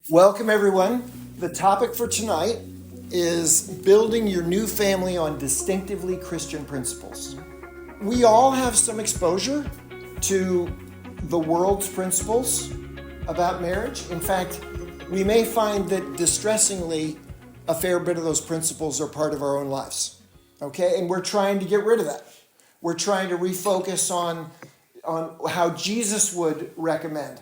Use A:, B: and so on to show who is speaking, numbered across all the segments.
A: Welcome, everyone. The topic for tonight is building your new family on distinctively Christian principles. We all have some exposure to the world's principles about marriage. In fact, we may find that distressingly, a fair bit of those principles are part of our own lives. Okay, and we're trying to get rid of that. We're trying to refocus on how Jesus would recommend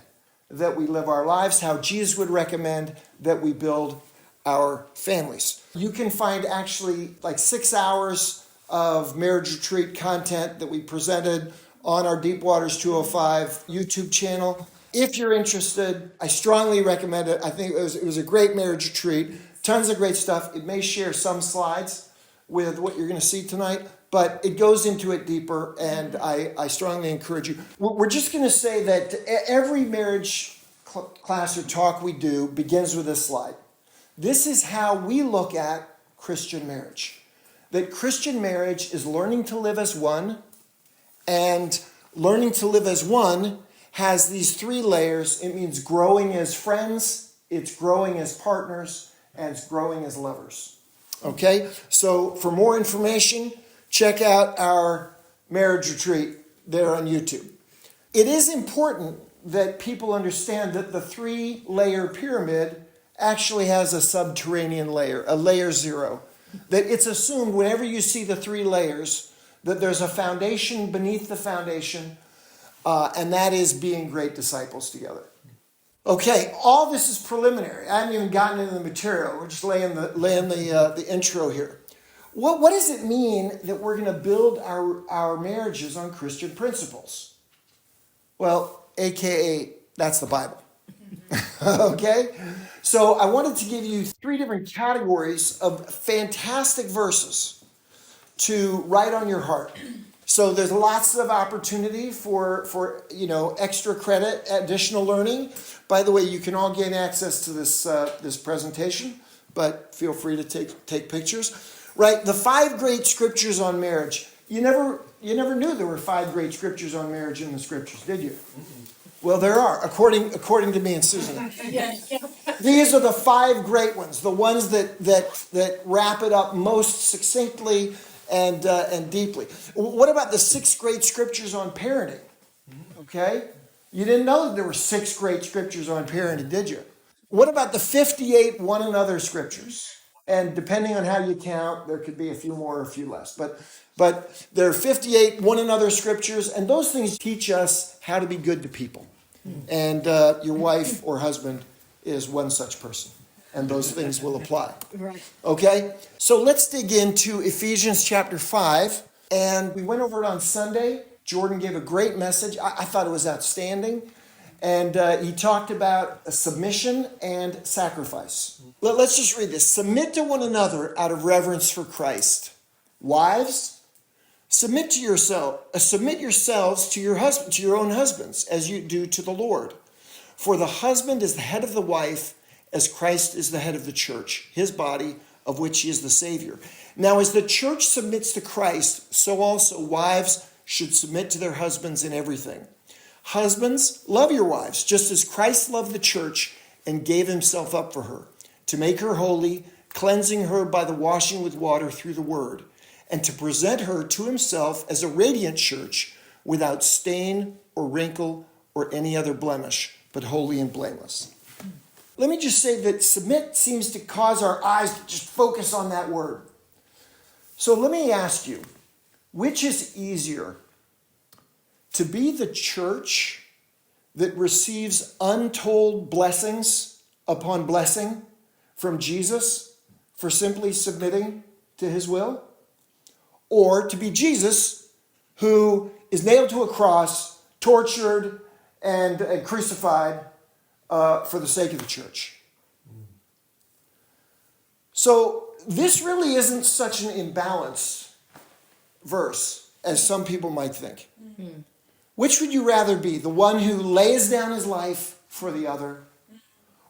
A: that we live our lives, how Jesus would recommend that we build our families. You can find actually like 6 hours of marriage retreat content that we presented on our DeepWaters 205 YouTube channel. If you're interested, I strongly recommend it. I think it was a great marriage retreat. Tons of great stuff. It may share some slides with what you're going to see tonight, but it goes into it deeper, and I strongly encourage you. We're just going to say that every marriage class or talk we do begins with this slide. This is how we look at Christian marriage. That Christian marriage is learning to live as one, and learning to live as one has these three layers. It means growing as friends, it's growing as partners, and it's growing as lovers. Okay, so for more information, check out our marriage retreat there on YouTube. It is important that people understand that the three-layer pyramid actually has a subterranean layer, a layer zero. That it's assumed whenever you see the three layers that there's a foundation beneath the foundation, and that is being great disciples together. Okay, all this is preliminary. I haven't even gotten into the material. We're just laying the intro here. What does it mean that we're going to build our marriages on Christian principles? Well, AKA, that's the Bible. Okay? So I wanted to give you three different categories of fantastic verses to write on your heart. So there's lots of opportunity for extra credit, additional learning. By the way, you can all gain access to this presentation, but feel free to take pictures. Right, the 5 great scriptures on marriage. You never knew there were 5 great scriptures on marriage in the scriptures, did you? Well, there are, according to me and Susan. These are the 5 great ones, the ones that wrap it up most succinctly and deeply. What about the 6 great scriptures on parenting? Okay, you didn't know that there were 6 great scriptures on parenting, did you? What about the 58 one another scriptures? And depending on how you count, there could be a few more or a few less. But there are 58 one another scriptures, and those things teach us how to be good to people. And your wife or husband is one such person, and those things will apply. Right. Okay? So let's dig into Ephesians chapter 5. And we went over it on Sunday. Jordan gave a great message. I thought it was outstanding. And he talked about submission and sacrifice. Let's just read this. Submit to one another out of reverence for Christ. Wives, submit yourselves to your own husbands, as you do to the Lord. For the husband is the head of the wife, as Christ is the head of the church, his body, of which he is the Savior. Now, as the church submits to Christ, so also wives should submit to their husbands in everything. Husbands, love your wives, just as Christ loved the church and gave himself up for her, to make her holy, cleansing her by the washing with water through the word, and to present her to himself as a radiant church, without stain or wrinkle or any other blemish, but holy and blameless. Let me just say that submit seems to cause our eyes to just focus on that word. So let me ask you, which is easier? To be the church that receives untold blessings upon blessing from Jesus for simply submitting to his will? Or to be Jesus, who is nailed to a cross, tortured, and crucified for the sake of the church? So this really isn't such an imbalanced verse as some people might think. Mm-hmm. Which would you rather be? The one who lays down his life for the other,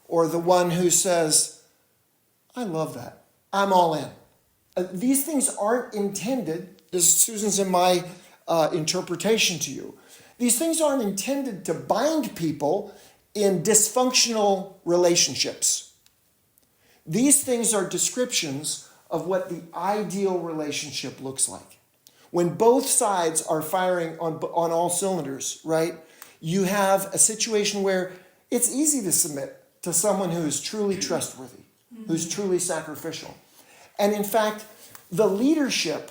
A: or the one who says, I love that, I'm all in? These things aren't intended, this is Susan's and my interpretation to you, these things aren't intended to bind people in dysfunctional relationships. These things are descriptions of what the ideal relationship looks like. When both sides are firing on all cylinders, right? You have a situation where it's easy to submit to someone who is truly trustworthy, who's truly sacrificial. And in fact, the leadership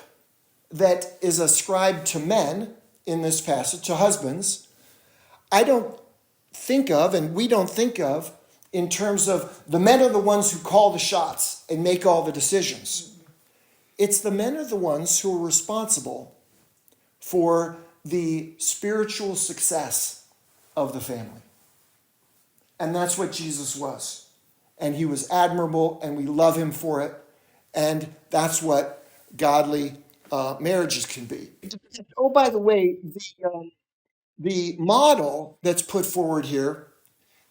A: that is ascribed to men in this passage, to husbands, I don't think of, and we don't think of, in terms of the men are the ones who call the shots and make all the decisions. It's the men are the ones who are responsible for the spiritual success of the family. And that's what Jesus was. And he was admirable, and we love him for it. And that's what godly marriages can be. Oh, by the way, the model that's put forward here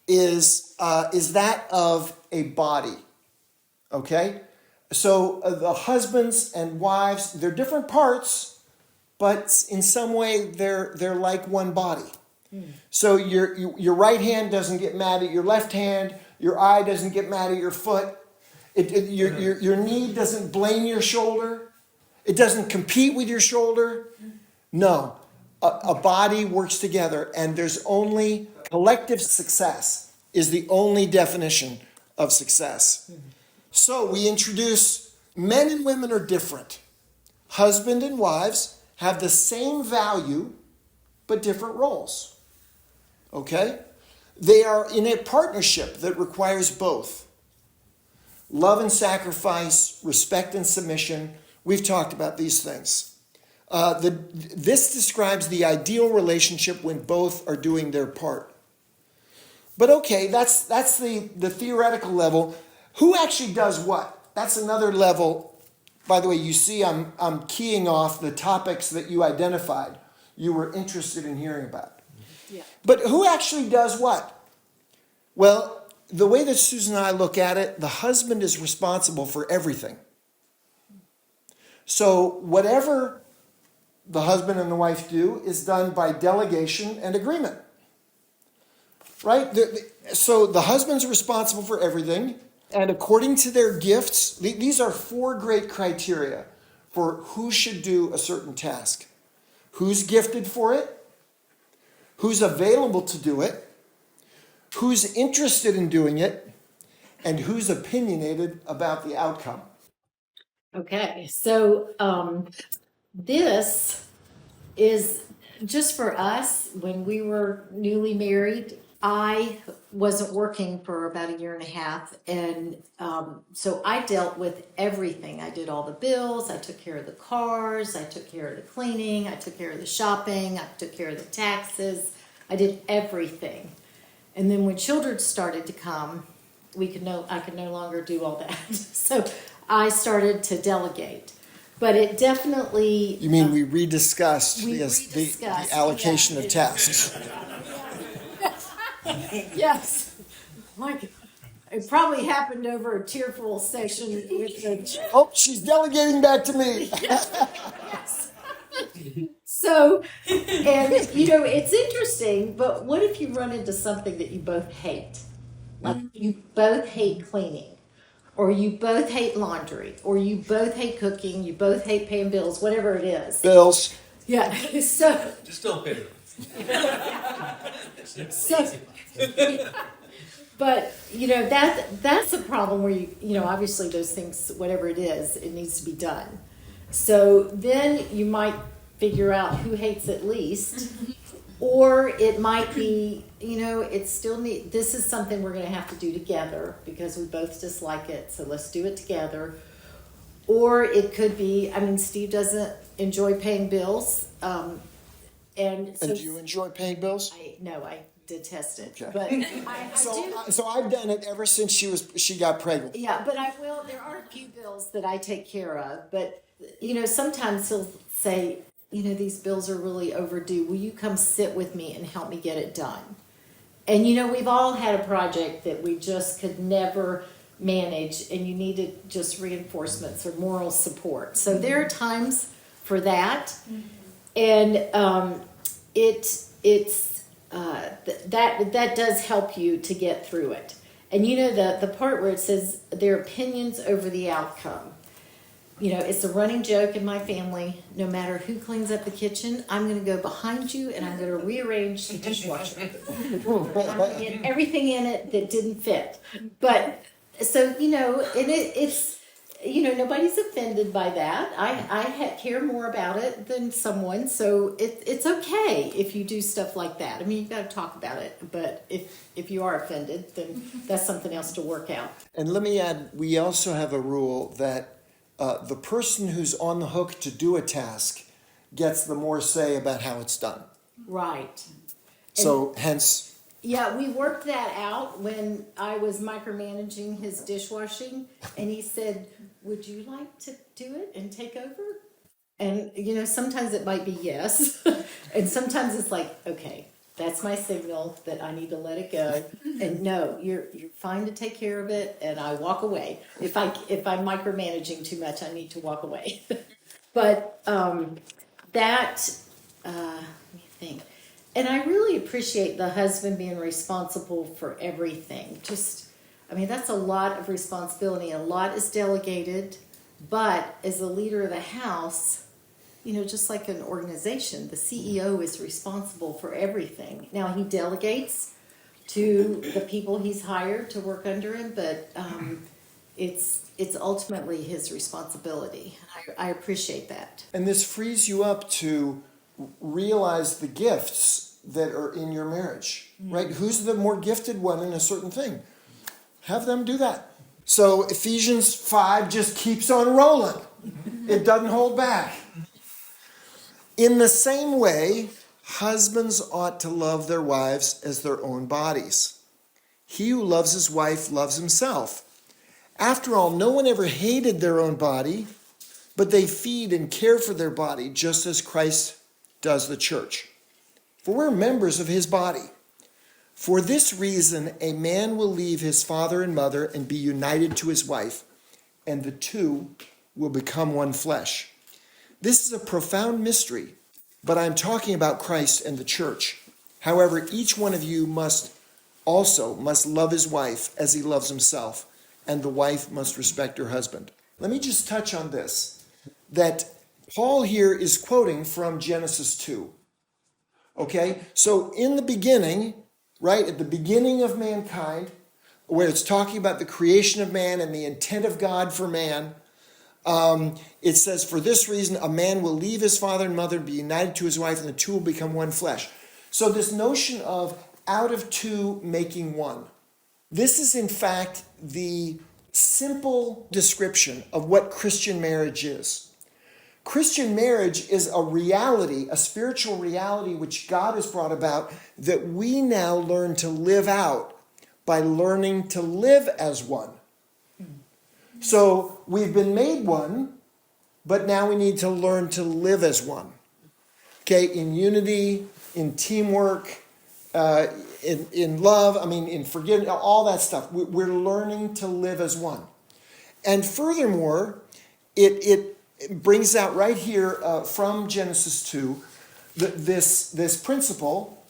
A: is that of a body. Okay? So the husbands and wives, they're different parts, but in some way they're like one body. So your right hand doesn't get mad at your left hand. Your eye doesn't get mad at your foot. Your knee doesn't blame your shoulder. It doesn't compete with your shoulder. No, a body works together, and there's only collective success is the only definition of success. So we introduce men and women are different. Husband and wives have the same value, but different roles. Okay? They are in a partnership that requires both. Love and sacrifice, respect and submission. We've talked about these things. This describes the ideal relationship when both are doing their part. But okay, that's the theoretical level. Who actually does what? That's another level. By the way, you see I'm keying off the topics that you identified you were interested in hearing about. Yeah. But who actually does what? Well, the way that Susan and I look at it, the husband is responsible for everything. So whatever the husband and the wife do is done by delegation and agreement. Right? So the husband's responsible for everything. And according to their gifts, these are 4 great criteria for who should do a certain task. Who's gifted for it? Who's available to do it? Who's interested in doing it? And who's opinionated about the outcome?
B: Okay, so this is just for us. When we were newly married, I wasn't working for about 1.5 years, and so I dealt with everything. I did all the bills, I took care of the cars, I took care of the cleaning, I took care of the shopping, I took care of the taxes, I did everything. And then when children started to come, I could no longer do all that. So I started to delegate. But it definitely...
A: You mean we rediscussed the allocation of tasks?
B: Yes. Like, it probably happened over a tearful session with the...
A: Oh, she's delegating back to me.
B: Yes. So, and it's interesting, but what if you run into something that you both hate? Like you both hate cleaning, or you both hate laundry, or you both hate cooking, you both hate paying bills, whatever it is.
A: Bills.
B: Yeah. So
C: just don't pay them.
B: So, but that's a problem where you obviously those things, whatever it is, it needs to be done. So then you might figure out who hates it least, or it might be it's still this is something we're going to have to do together because we both dislike it, so let's do it together. Or it could be, Steve doesn't enjoy paying bills. And
A: do you enjoy paying bills?
B: No, I detest it.
A: Okay.
B: But I do.
A: So I've done it ever since she got pregnant.
B: Yeah, but I will. There are a few bills that I take care of, but sometimes he'll say, these bills are really overdue. Will you come sit with me and help me get it done? And we've all had a project that we just could never manage, and you needed just reinforcements or moral support. So there are times for that. And it's that does help you to get through it. And the part where it says their opinions over the outcome. It's a running joke in my family. No matter who cleans up the kitchen, I'm going to go behind you and I'm going to rearrange the dishwasher. I'm going to get everything in it that didn't fit. But so and it's nobody's offended by that. I care more about it than someone, so it's okay if you do stuff like that. I mean, you've got to talk about it, but if you are offended, then that's something else to work out.
A: And let me add, we also have a rule that the person who's on the hook to do a task gets the more say about how it's done.
B: Right.
A: So hence...
B: Yeah, we worked that out when I was micromanaging his dishwashing, and he said, would you like to do it and take over? And, sometimes it might be yes, and sometimes it's like, okay, that's my signal that I need to let it go. And no, you're fine to take care of it, and I walk away. If I'm micromanaging too much, I need to walk away. But let me think. And I really appreciate the husband being responsible for everything. That's a lot of responsibility. A lot is delegated, but as a leader of the house, just like an organization, the CEO is responsible for everything. Now, he delegates to the people he's hired to work under him, but it's ultimately his responsibility. I appreciate that.
A: And this frees you up to realize the gifts that are in your marriage, right? Who's the more gifted one in a certain thing? Have them do that. So Ephesians 5 just keeps on rolling. It doesn't hold back. In the same way, husbands ought to love their wives as their own bodies. He who loves his wife loves himself. After all, no one ever hated their own body, but they feed and care for their body just as Christ does the church. For we're members of his body. For this reason, a man will leave his father and mother and be united to his wife, and the two will become one flesh. This is a profound mystery, but I'm talking about Christ and the church. However, each one of you must love his wife as he loves himself, and the wife must respect her husband. Let me just touch on this, that Paul here is quoting from Genesis 2. Okay, so in the beginning, right, at the beginning of mankind, where it's talking about the creation of man and the intent of God for man, it says, for this reason, a man will leave his father and mother and be united to his wife, and the two will become one flesh. So this notion of out of two making one, this is in fact the simple description of what Christian marriage is. Christian marriage is a reality, a spiritual reality which God has brought about that we now learn to live out by learning to live as one. So we've been made one, but now we need to learn to live as one. Okay, in unity, in teamwork, in love, in forgiveness, all that stuff. We're learning to live as one. And furthermore, it brings out right here from Genesis 2 this principle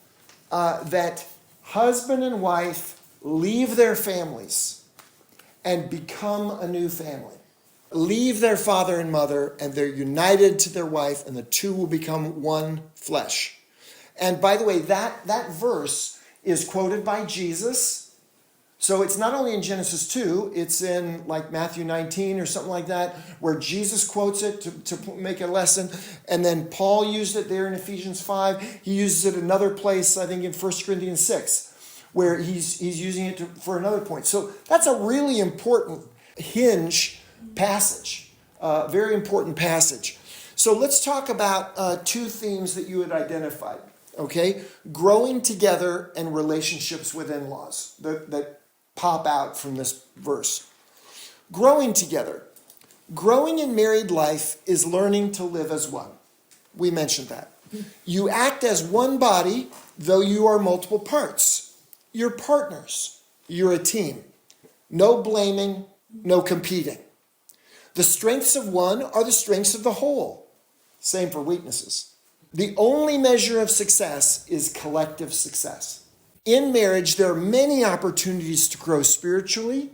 A: that husband and wife leave their families and become a new family. Leave their father and mother, and they're united to their wife, and the two will become one flesh. And by the way, that verse is quoted by Jesus. So it's not only in Genesis 2, it's in like Matthew 19 or something like that, where Jesus quotes it to make a lesson. And then Paul used it there in Ephesians 5. He uses it another place, I think in 1 Corinthians 6, where he's using it for another point. So that's a really important hinge passage, very important passage. So let's talk about two themes that you had identified, okay? Growing together and relationships with in-laws that pop out from this verse. Growing together. Growing in married life is learning to live as one. We mentioned that. You act as one body, though you are multiple parts. You're partners. You're a team. No blaming, no competing. The strengths of one are the strengths of the whole. Same for weaknesses. The only measure of success is collective success. In marriage, there are many opportunities to grow spiritually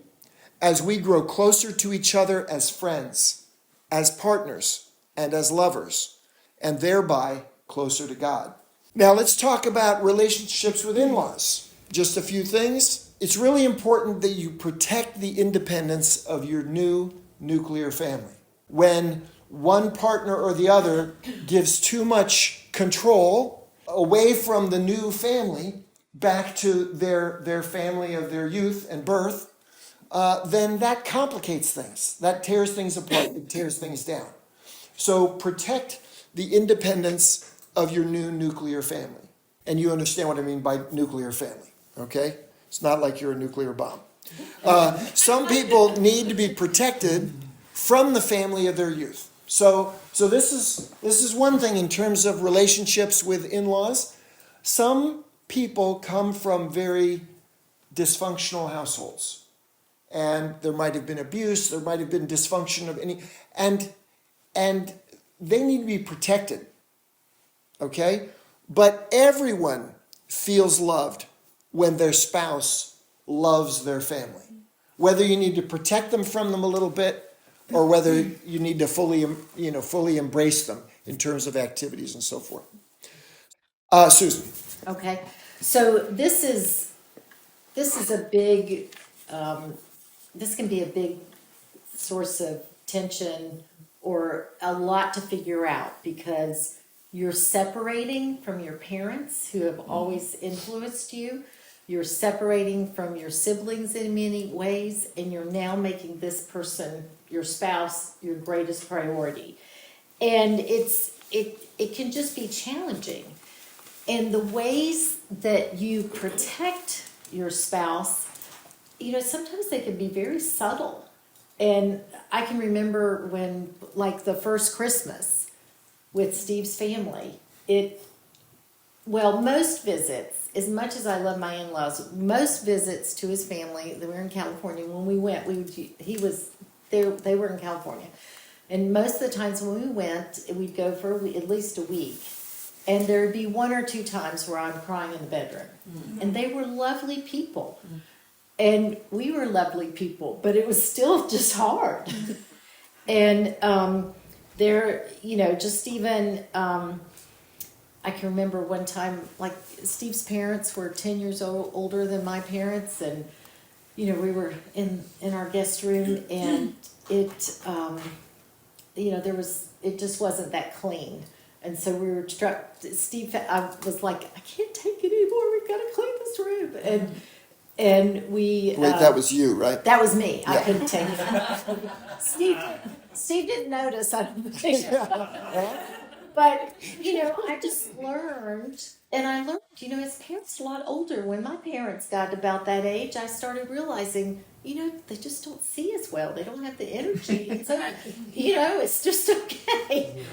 A: as we grow closer to each other as friends, as partners, and as lovers, and thereby closer to God. Now let's talk about relationships with in-laws. Just a few things. It's really important that you protect the independence of your new nuclear family. When one partner or the other gives too much control away from the new family back to their family of their youth and birth, then that complicates things. That tears things apart. It tears things down. So protect the independence of your new nuclear family. And you understand what I mean by nuclear family, okay? It's not like you're a nuclear bomb. Some people need to be protected from the family of their youth. So this is one thing in terms of relationships with in-laws. Some people come from very dysfunctional households, and there might have been abuse, there might have been dysfunction of any, and they need to be protected, okay? But everyone feels loved when their spouse loves their family. Whether you need to protect them from them a little bit, or whether you need to fully embrace them in terms of activities and so forth. Susan.
B: Okay, so this is a big, this can be a big source of tension or a lot to figure out, because you're separating from your parents who have always influenced you. You're separating from your siblings in many ways, and you're now making this person, your spouse, your greatest priority. And it can just be challenging. And the ways that you protect your spouse, sometimes they can be very subtle. And I can remember when, like the first Christmas with Steve's family, most visits, as much as I love my in-laws, most visits to his family, they were in California. When we went, they were in California. And most of the times when we went, we'd go for at least a week. And there'd be one or two times where I'm crying in the bedroom. Mm-hmm. And they were lovely people. Mm-hmm. And we were lovely people, but it was still just hard. And just even, I can remember one time, like Steve's parents were 10 years older than my parents, and we were in our guest room, and it just wasn't that clean. And so we were struck, I was like, I can't take it anymore, we've got to clean this room. And we...
A: Wait, that was you, right?
B: That was me. Yeah. I couldn't take it. Steve didn't notice, I don't think. But, I just learned, his parents are a lot older. When my parents got about that age, I started realizing, they just don't see as well. They don't have the energy. And so, it's just okay.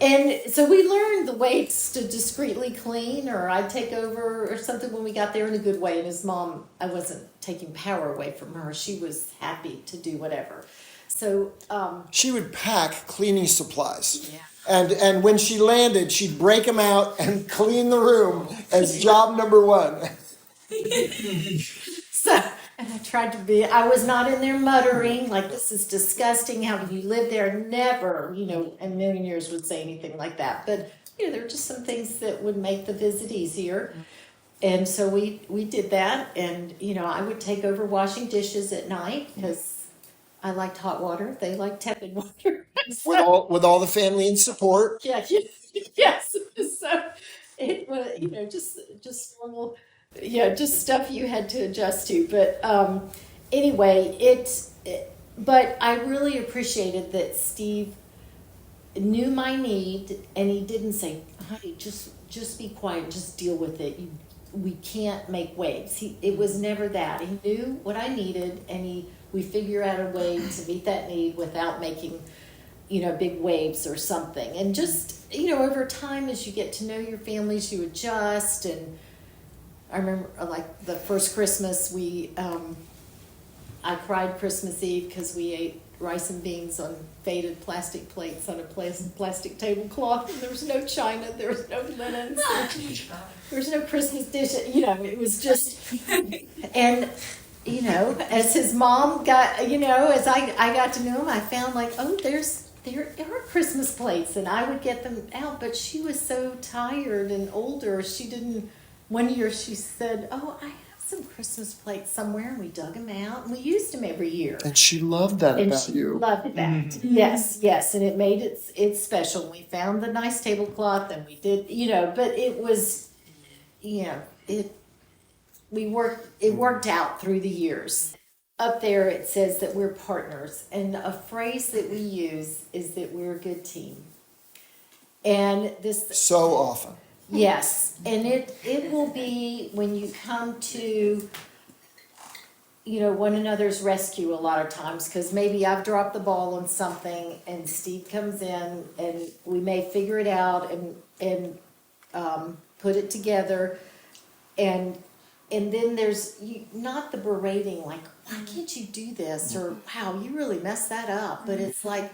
B: And so we learned the ways to discreetly clean, or I'd take over or something when we got there in a good way. And his mom, I wasn't taking power away from her. She was happy to do whatever. So
A: she would pack cleaning supplies.
B: Yeah.
A: And when she landed, she'd break them out and clean the room as job number one.
B: And I tried to I was not in there muttering, like, this is disgusting, how do you live there? Never, a million years would say anything like that. But, there were just some things that would make the visit easier. And so we did that. And, I would take over washing dishes at night, because I liked hot water. They liked tepid water.
A: with all the family in support.
B: Yeah, yes. So it was, just normal, just stuff you had to adjust to. But anyway, but I really appreciated that Steve knew my need, and he didn't say, honey, just be quiet, just deal with it. We can't make waves. It was never that. He knew what I needed, and we figure out a way to meet that need without making, big waves or something. And just, over time, as you get to know your families, you adjust. And I remember, like, the first Christmas, I cried Christmas Eve because we ate rice and beans on faded plastic plates on a plastic tablecloth, and there was no china, there was no linens, there was no Christmas dishes, you know, it was just, and, you know, as his mom got, you know, as I got to know him, I found like, oh, there are Christmas plates, and I would get them out, but she was so tired and older, one year she said, oh, I have some Christmas plates somewhere, and we dug them out, and we used them every year.
A: And she loved that
B: And
A: about
B: she
A: you.
B: loved that. Yes, and it made it special. We found the nice tablecloth, and we did, you know, but it was, you know, it worked out through the years. Up there it says that we're partners, and a phrase that we use is that we're a good team. And this
A: So often.
B: yes, and it will be when you come to, you know, one another's rescue a lot of times, because maybe I've dropped the ball on something and Steve comes in and we may figure it out and put it together, and then there's not the berating like, why can't you do this, or wow, you really messed that up, but it's like,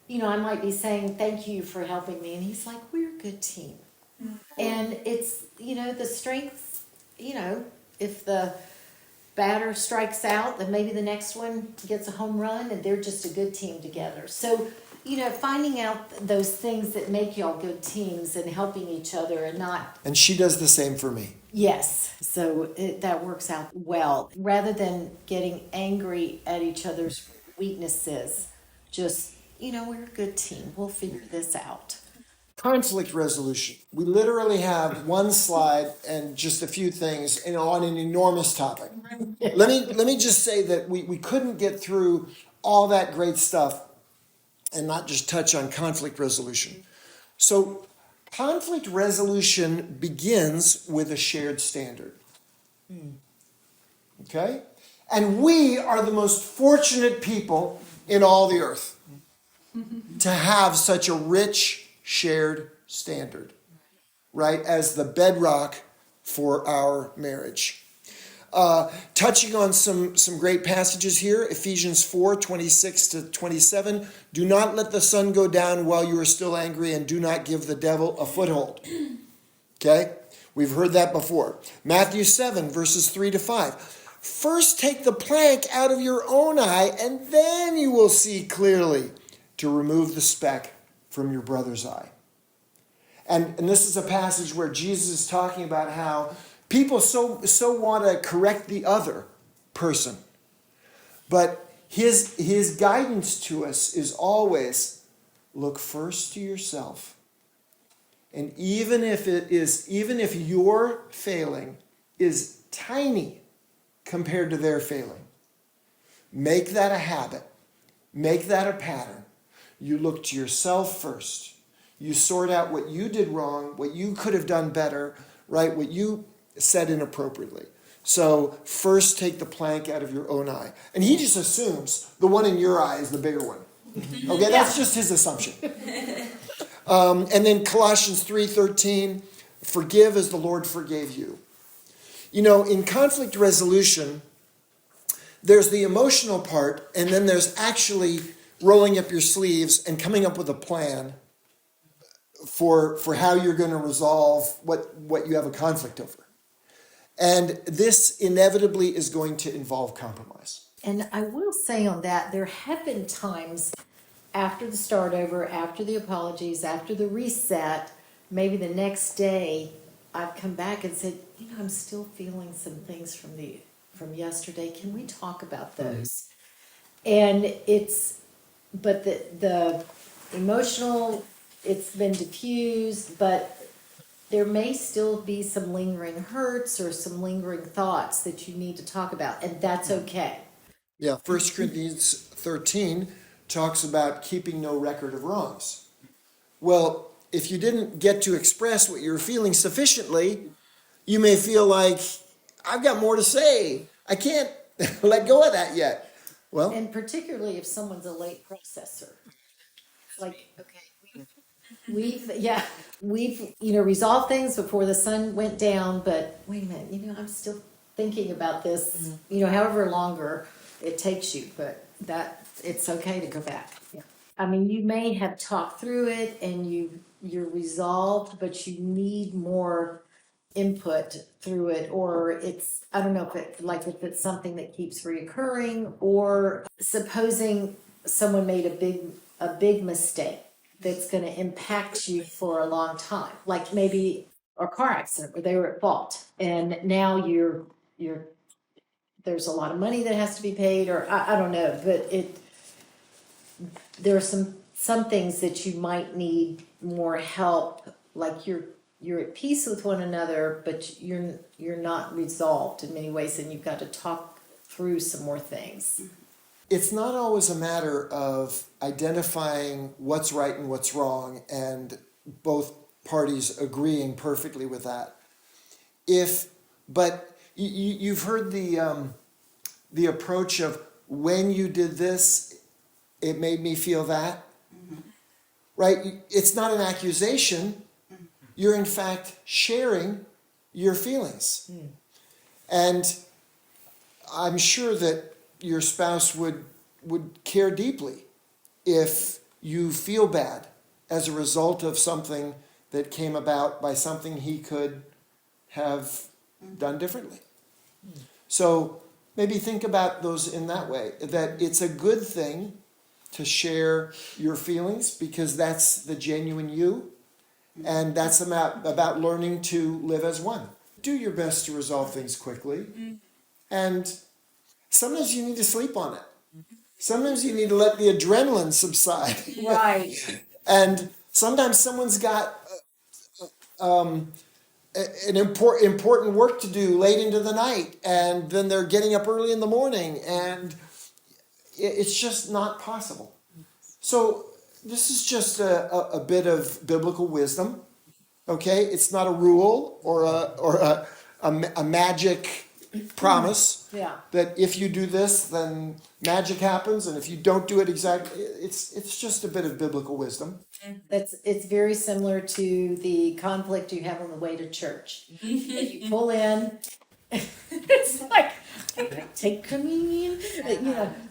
B: you know, I might be saying thank you for helping me, and he's like, we're a good team. And it's, you know, the strengths, you know, if the batter strikes out, then maybe the next one gets a home run, and they're just a good team together. So, you know, finding out those things that make y'all good teams and helping each other and not.
A: And she does the same for me.
B: Yes, so that works out well. Rather than getting angry at each other's weaknesses, just, you know, we're a good team. We'll figure this out.
A: Conflict resolution. We literally have one slide and just a few things, you know, on an enormous topic. Let me just say that we couldn't get through all that great stuff and not just touch on conflict resolution. So conflict resolution begins with a shared standard. Okay? And we are the most fortunate people in all the earth to have such a rich shared standard, right, as the bedrock for our marriage. Touching on some great passages here, Ephesians 4:26-27. Do not let the sun go down while you are still angry, and do not give the devil a foothold. Okay? We've heard that before. Matthew 7:3-5. First take the plank out of your own eye, and then you will see clearly to remove the speck from your brother's eye. And this is a passage where Jesus is talking about how people so want to correct the other person. But his guidance to us is always look first to yourself. And even if your failing is tiny compared to their failing, make that a habit. Make that a pattern. You look to yourself first. You sort out what you did wrong, what you could have done better, right? What you said inappropriately. So first take the plank out of your own eye. And he just assumes the one in your eye is the bigger one. Okay, that's just his assumption. And then Colossians 3:13, forgive as the Lord forgave you. You know, in conflict resolution, there's the emotional part, and then there's actually rolling up your sleeves and coming up with a plan for how you're going to resolve what you have a conflict over. And this inevitably is going to involve compromise.
B: And I will say on that, there have been times after the start over, after the apologies, after the reset, maybe the next day, I've come back and said, you know, I'm still feeling some things from yesterday. Can we talk about those? And but the emotional, it's been diffused, but there may still be some lingering hurts or some lingering thoughts that you need to talk about, and that's okay.
A: Yeah, 1 Corinthians 13 talks about keeping no record of wrongs. Well, if you didn't get to express what you're feeling sufficiently, you may feel like, I've got more to say. I can't let go of that yet. Well,
B: And particularly if someone's a late processor. Like, okay, we've resolved things before the sun went down, but wait a minute, I'm still thinking about this, however longer. it takes you, but that, it's okay to go back. Yeah. I mean, you may have talked through it and you're resolved, but you need more input through it, or it's, I don't know if it, like if it's something that keeps reoccurring, or supposing someone made a big mistake that's gonna impact you for a long time, like maybe a car accident where they were at fault, and now you're, there's a lot of money that has to be paid, or I don't know, but there are some things that you might need more help, like you're at peace with one another, but you're not resolved in many ways, and you've got to talk through some more things.
A: It's not always a matter of identifying what's right and what's wrong and both parties agreeing perfectly with that. But you've heard the approach of, when you did this, it made me feel that, right? It's not an accusation. You're in fact sharing your feelings. And I'm sure that your spouse would care deeply if you feel bad as a result of something that came about by something he could have done differently. So maybe think about those in that way, that it's a good thing to share your feelings because that's the genuine you, and that's about learning to live as one. Do your best to resolve things quickly, and sometimes you need to sleep on it. Sometimes you need to let the adrenaline subside.
B: Right.
A: And sometimes someone's got an important work to do late into the night, and then they're getting up early in the morning, and it's just not possible. So this is just a bit of biblical wisdom, okay? It's not a rule or a magic promise that if you do this, then magic happens, and if you don't do it exactly, it's just a bit of biblical wisdom.
B: It's very similar to the conflict you have on the way to church. You pull in, it's like, take communion,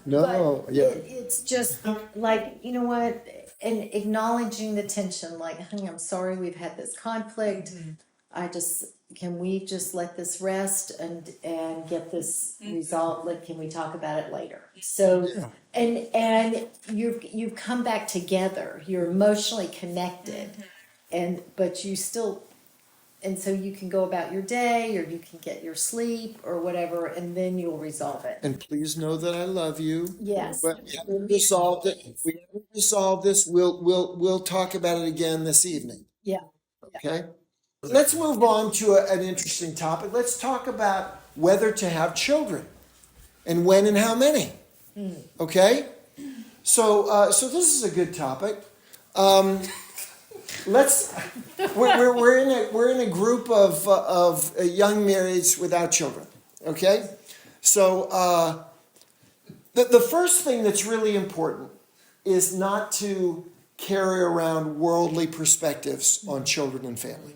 A: No,
B: but it's just like, you know what, and acknowledging the tension, like, honey, I'm sorry we've had this conflict. Can we just let this rest and get this resolved? Like, can we talk about it later? So, and you've come back together. You're emotionally connected, but you still, and so you can go about your day, or you can get your sleep or whatever, and then you'll resolve it.
A: And please know that I love you.
B: Yes.
A: But we haven't resolved it. If we haven't resolved this, we'll talk about it again this evening.
B: Yeah.
A: Okay? Let's move on to an interesting topic. Let's talk about whether to have children, and when and how many. Okay? So this is a good topic. We're in a group of young marrieds without children. Okay? So the first thing that's really important is not to carry around worldly perspectives on children and family.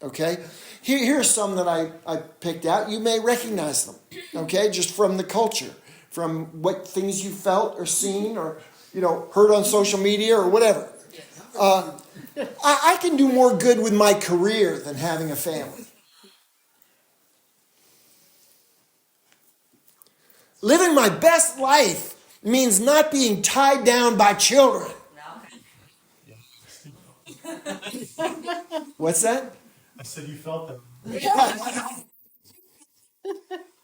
A: Okay? Here are some that I picked out. You may recognize them, okay, just from the culture, from what things you felt or seen or, heard on social media or whatever. I can do more good with my career than having a family. Living my best life means not being tied down by children. What's that?
C: I said you felt them.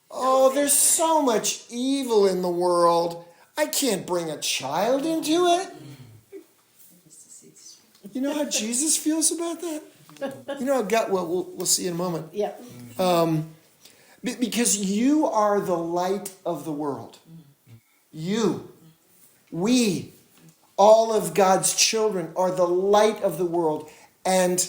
A: Oh, there's so much evil in the world. I can't bring a child into it. You know how Jesus feels about that? We'll see in a moment.
B: Yeah.
A: Because you are the light of the world. We, all of God's children, are the light of the world. And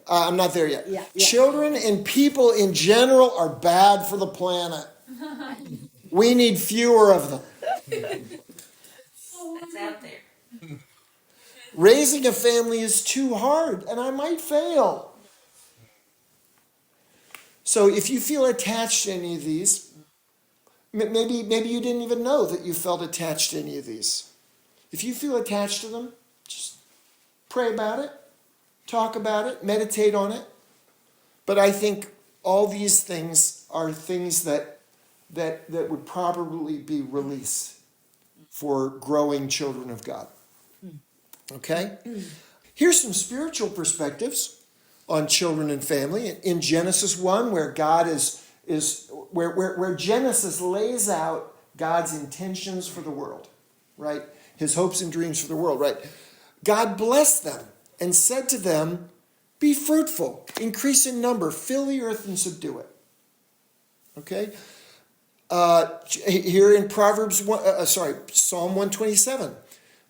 A: I'm not there yet.
B: Yeah.
A: Children and people in general are bad for the planet. We need fewer of them.
D: That's out there.
A: Raising a family is too hard, and I might fail. So if you feel attached to any of these, Maybe you didn't even know that you felt attached to any of these. If you feel attached to them, just pray about it, talk about it, meditate on it. But I think all these things are things that would probably be released for growing children of God. Okay? Here's some spiritual perspectives on children and family. In Genesis 1, where God where Genesis lays out God's intentions for the world, right? His hopes and dreams for the world, right? God blessed them and said to them, be fruitful, increase in number, fill the earth and subdue it. Okay? Here in Psalm 127,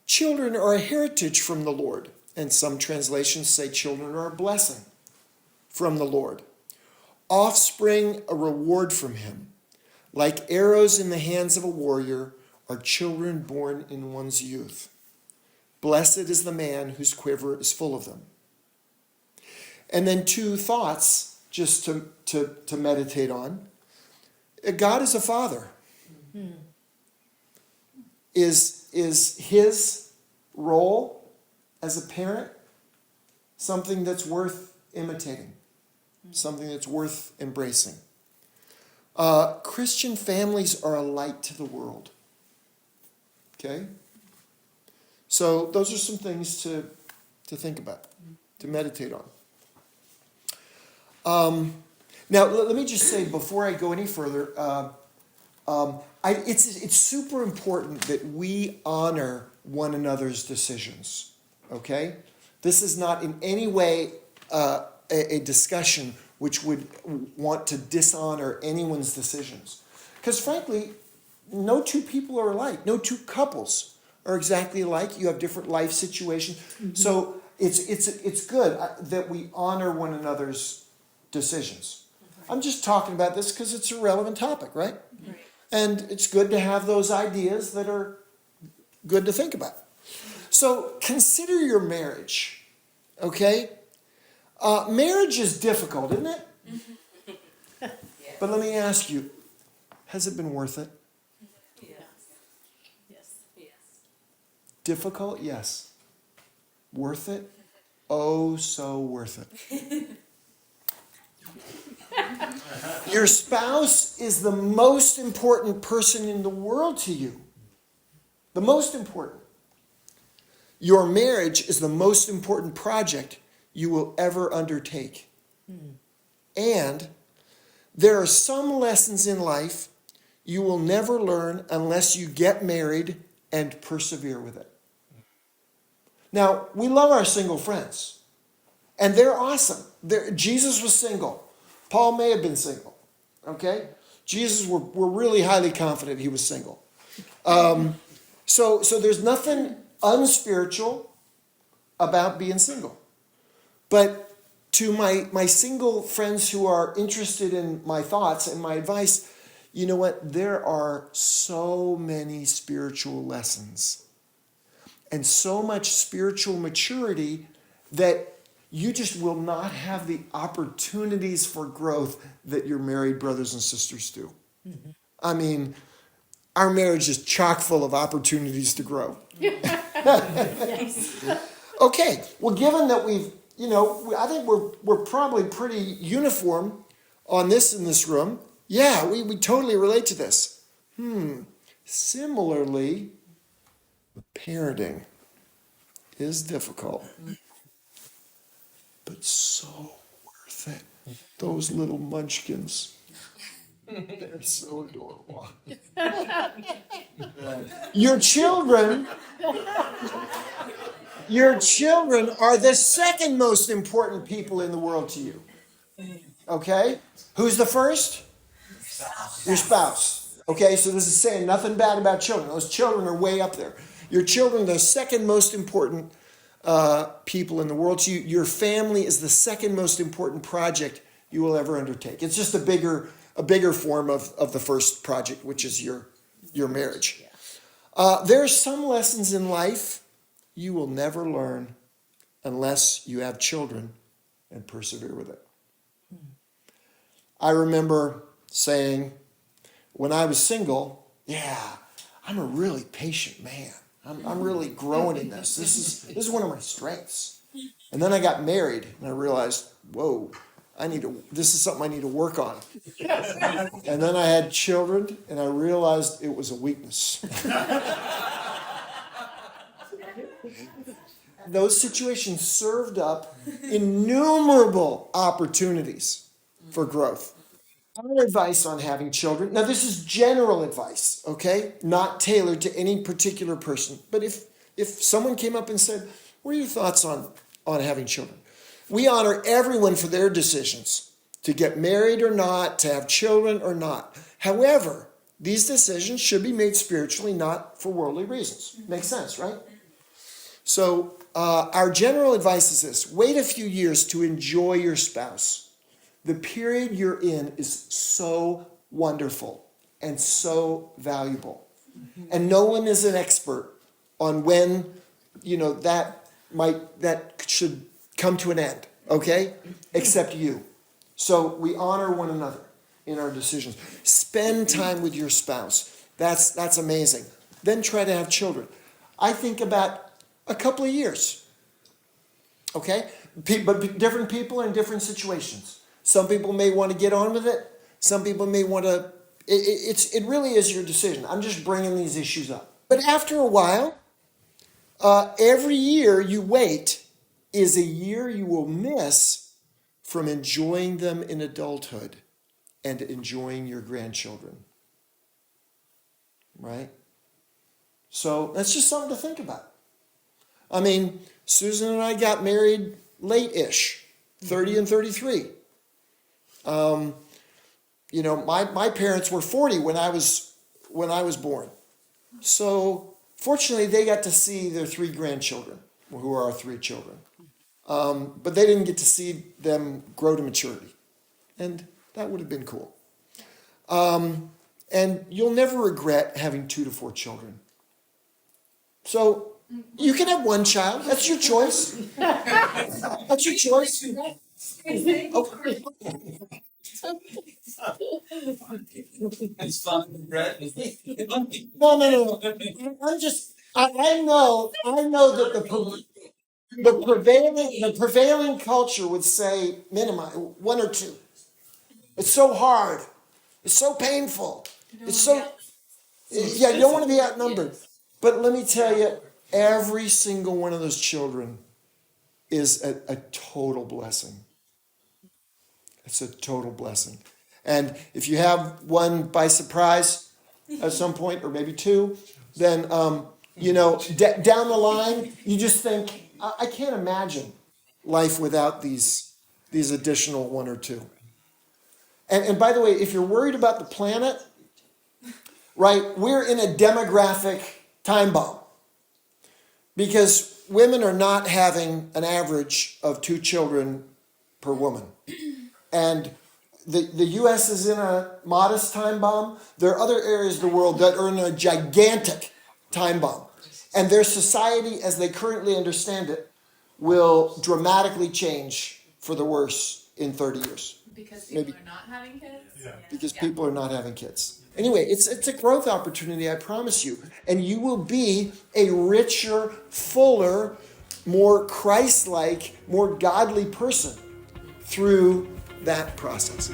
A: children are a heritage from the Lord. And some translations say children are a blessing from the Lord. Offspring, a reward from him. Like arrows in the hands of a warrior are children born in one's youth. Blessed is the man whose quiver is full of them. And then two thoughts just to meditate on. God is a father. Mm-hmm. Is his role as a parent something that's worth imitating? Something that's worth embracing? Christian families are a light to the world. Okay? So those are some things to think about, to meditate on. Now, let me just say, before I go any further, it's super important that we honor one another's decisions, okay? This is not in any way a discussion which would want to dishonor anyone's decisions. Because frankly, no two people are alike. No two couples are exactly alike. You have different life situations. Mm-hmm. So it's good that we honor one another's decisions. Right. I'm just talking about this because it's a relevant topic, right? Right? And it's good to have those ideas that are good to think about. So consider your marriage, okay? Marriage is difficult, isn't it? Yeah. But let me ask you, has it been worth it? Yes. Difficult? Yes. Worth it? Oh, so worth it. Your spouse is the most important person in the world to you. The most important. Your marriage is the most important project you will ever undertake. And there are some lessons in life you will never learn unless you get married and persevere with it. Now, we love our single friends, and they're awesome. Jesus was single. Paul may have been single, okay? Jesus, we're really highly confident he was single. So there's nothing unspiritual about being single. But to my single friends who are interested in my thoughts and my advice, you know what? There are so many spiritual lessons and so much spiritual maturity that you just will not have the opportunities for growth that your married brothers and sisters do. Mm-hmm. I mean, our marriage is chock full of opportunities to grow. Yes. Okay, well, given that I think we're probably pretty uniform on this in this room. Yeah, we totally relate to this. Similarly, parenting is difficult, but so worth it. Those little munchkins, they're so adorable. Your children are the second most important people in the world to you. Okay? Who's the first? Your spouse. Okay, so this is saying nothing bad about children. Those children are way up there. Your children are the second most important people in the world to you. Your family is the second most important project you will ever undertake. It's just a bigger form of the first project, which is your marriage. There are some lessons in life you will never learn unless you have children and persevere with it. I remember saying when I was single, I'm a really patient man. I'm really growing in this. This is one of my strengths. And then I got married and I realized, whoa, this is something I need to work on. And then I had children and I realized it was a weakness. Those situations served up innumerable opportunities for growth. Our advice on having children. Now, this is general advice, okay? Not tailored to any particular person. But if someone came up and said, what are your thoughts on having children? We honor everyone for their decisions to get married or not, to have children or not. However, these decisions should be made spiritually, not for worldly reasons. Makes sense, right? So our general advice is this. Wait a few years to enjoy your spouse. The period you're in is so wonderful and so valuable. And no one is an expert on when, that should come to an end, okay? Except you. So we honor one another in our decisions. Spend time with your spouse. That's amazing. Then try to have children. I think about a couple of years, okay? But different people in different situations. Some people may want to get on with it. Some people may want to. It really is your decision. I'm just bringing these issues up. But after a while, every year you wait is a year you will miss from enjoying them in adulthood and enjoying your grandchildren. Right? So that's just something to think about. I mean, Susan and I got married late-ish, 30 and 33. My parents were 40 when I was born. So fortunately, they got to see their 3 grandchildren, who are our 3 children. But they didn't get to see them grow to maturity. And that would have been cool. And you'll never regret having 2 to 4 children. So you can have 1 child. That's your choice. That's your choice. Okay.
C: It's fun, Brett.
A: No. I know that the prevailing culture would say minimize 1 or 2. It's so hard. It's so painful. It's so you don't want to be outnumbered. But let me tell you, every single one of those children is a total blessing. It's a total blessing. And if you have one by surprise at some point, or maybe 2, then, down the line, you just think, I can't imagine life without these additional 1 or 2. And by the way, if you're worried about the planet, right, we're in a demographic time bomb. Because women are not having an average of 2 children per woman. And the U.S. is in a modest time bomb. There are other areas of the world that are in a gigantic time bomb. And their society, as they currently understand it, will dramatically change for the worse in 30 years.
D: Because people are not having kids?
C: Yeah.
A: Because people are not having kids. Anyway, it's a growth opportunity, I promise you. And you will be a richer, fuller, more Christ-like, more godly person through that process.